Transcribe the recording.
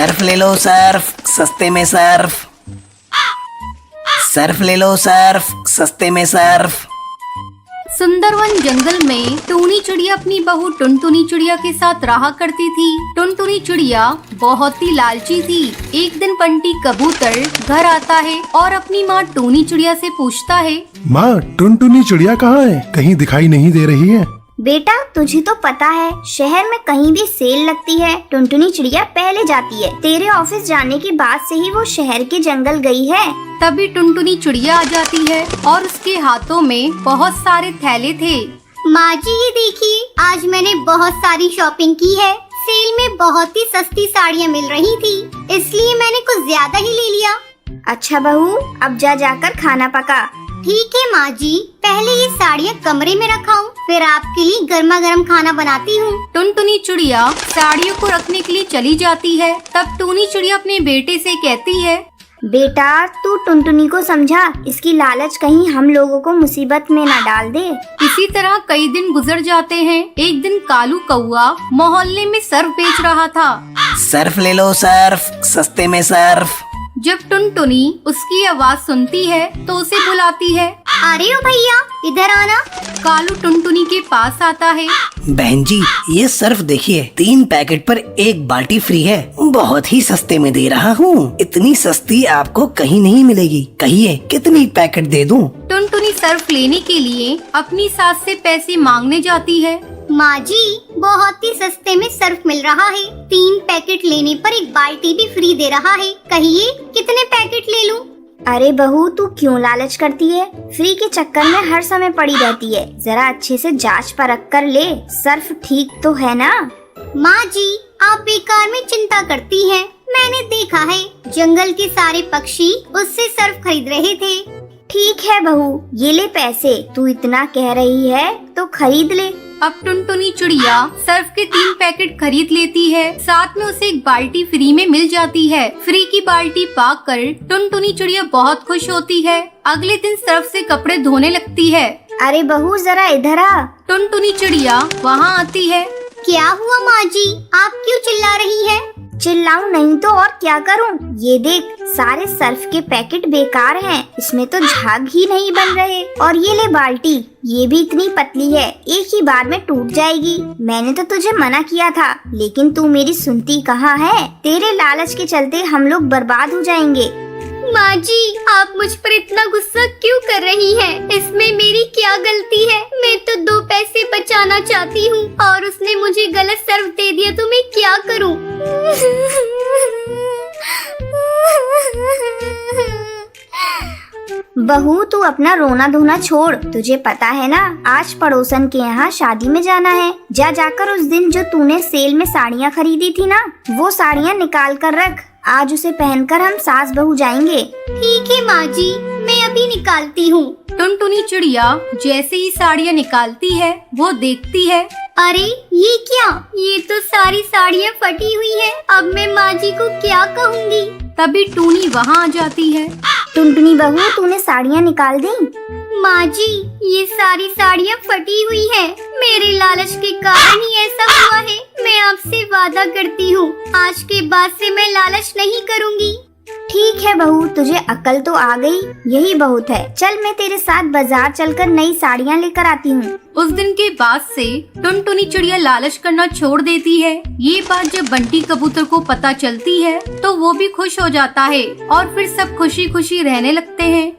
Surf ले लो Surf, सस्ते में सर्फ। सर्फ ले लो सर्फ, सस्ते में सर्फ। सुंदरवन जंगल में टूनी चिड़िया अपनी बहू टुनटुनी चिड़िया के साथ रहा करती थी। टुनटुनी चिड़िया बहुत ही लालची थी। एक दिन बंटी कबूतर घर आता है और अपनी माँ टूनी चिड़िया से पूछता है, माँ टुनटुनी चिड़िया कहाँ है? कहीं दिखाई नहीं दे रही है। बेटा तुझे तो पता है शहर में कहीं भी सेल लगती है टुनटुनी चिड़िया पहले जाती है। तेरे ऑफिस जाने के बाद से ही वो शहर के जंगल गई है। तभी टुनटुनी चिड़िया आ जाती है और उसके हाथों में बहुत सारे थैले थे। माँ जी ये देखिए, आज मैंने बहुत सारी शॉपिंग की है। सेल में बहुत ही सस्ती साड़ियाँ मिल रही थी, इसलिए मैंने कुछ ज्यादा ही ले लिया। अच्छा बहू, अब जाकर खाना पका। ठीक है माँ जी, पहले ये साड़ियाँ कमरे में रखाऊं, फिर आपके लिए गर्मा गर्म खाना बनाती हूँ। टुनटुनी चिड़िया साड़ियों को रखने के लिए चली जाती है। तब टूनी चिड़िया अपने बेटे से कहती है, बेटा तू टुनटुनी को समझा, इसकी लालच कहीं हम लोगों को मुसीबत में न डाल दे। इसी तरह कई दिन गुजर जाते हैं। एक दिन कालू कौआ मोहल्ले में सर्फ बेच रहा था। सर्फ ले लो सर्फ, सस्ते में सर्फ। जब टुनटुनी उसकी आवाज सुनती है तो उसे बुलाती है। अरे ओ भैया इधर आना। कालू टुनटुनी के पास आता है। बहन जी ये सर्फ देखिए, 3 पैकेट पर 1 बाल्टी फ्री है। बहुत ही सस्ते में दे रहा हूँ। इतनी सस्ती आपको कहीं नहीं मिलेगी। कहिए कितनी पैकेट दे दूँ? टुनटुनी सर्फ लेने के लिए अपनी सास से पैसे मांगने जाती है। माँ जी बहुत ही सस्ते में सर्फ मिल रहा है। 3 पैकेट लेने पर 1 बाल्टी भी फ्री दे रहा है। कहिए कितने पैकेट ले लूं? अरे बहू तू क्यों लालच करती है? फ्री के चक्कर में हर समय पड़ी रहती है। जरा अच्छे से जांच परख कर ले, सर्फ ठीक तो है ना? माँ जी आप बेकार में चिंता करती हैं। मैंने देखा है जंगल के सारे पक्षी उससे सर्फ खरीद रहे थे। ठीक है बहू, ये ले पैसे। तू इतना कह रही है तो खरीद ले। अब टुनटुनी चिड़िया सर्फ के 3 पैकेट खरीद लेती है। साथ में उसे 1 बाल्टी फ्री में मिल जाती है। फ्री की बाल्टी पाकर टुनटुनी चिड़िया बहुत खुश होती है। अगले दिन सर्फ से कपड़े धोने लगती है। अरे बहू जरा इधर आ। टुनटुनी चिड़िया वहाँ आती है। क्या हुआ माँ जी, आप क्यों चिल्ला रही हैं? चिल्लाऊं नहीं तो और क्या करूं? ये देख सारे सर्फ के पैकेट बेकार हैं। इसमें तो झाग ही नहीं बन रहे। और ये ले बाल्टी, ये भी इतनी पतली है, एक ही बार में टूट जाएगी। मैंने तो तुझे मना किया था, लेकिन तू मेरी सुनती कहाँ है? तेरे लालच के चलते हम लोग बर्बाद हो जाएंगे। माँ जी आप मुझ पर इतना गुस्सा क्यों कर रही हैं? इसमें मेरी क्या गलती है? मैं तो 2 पैसे बचाना चाहती हूँ और उसने मुझे गलत सर्फ दे दिया तो मैं क्या करूँ? बहू तू अपना रोना धोना छोड़। तुझे पता है ना आज पड़ोसन के यहाँ शादी में जाना है। जाकर उस दिन जो तूने सेल में साड़ियाँ खरीदी थी ना, वो साड़ियाँ निकाल कर रख। आज उसे पहनकर हम सास बहू जाएंगे। ठीक है माँ जी, मैं अभी निकालती हूँ। टुनटुनी चिड़िया जैसे ही साड़ियाँ निकालती है वो देखती है, अरे ये क्या? ये तो सारी साड़ियाँ फटी हुई है। अब मैं माँ जी को क्या कहूँगी? तभी टूनी वहाँ आ जाती है। टुनटुनी बहू तूने साड़ियाँ निकाल दी? माँ जी ये सारी साड़ियाँ फटी हुई हैं। मेरे लालच के कारण ही ऐसा हुआ है। मैं आपसे वादा करती हूँ आज के बाद से मैं लालच नहीं करूँगी। ठीक है बहू, तुझे अकल तो आ गई, यही बहुत है। चल मैं तेरे साथ बाजार चलकर नई साड़ियाँ लेकर आती हूँ। उस दिन के बाद से टुनटुनी चिड़िया लालच करना छोड़ देती है। ये बात जब बंटी कबूतर को पता चलती है तो वो भी खुश हो जाता है और फिर सब खुशी खुशी रहने लगते हैं।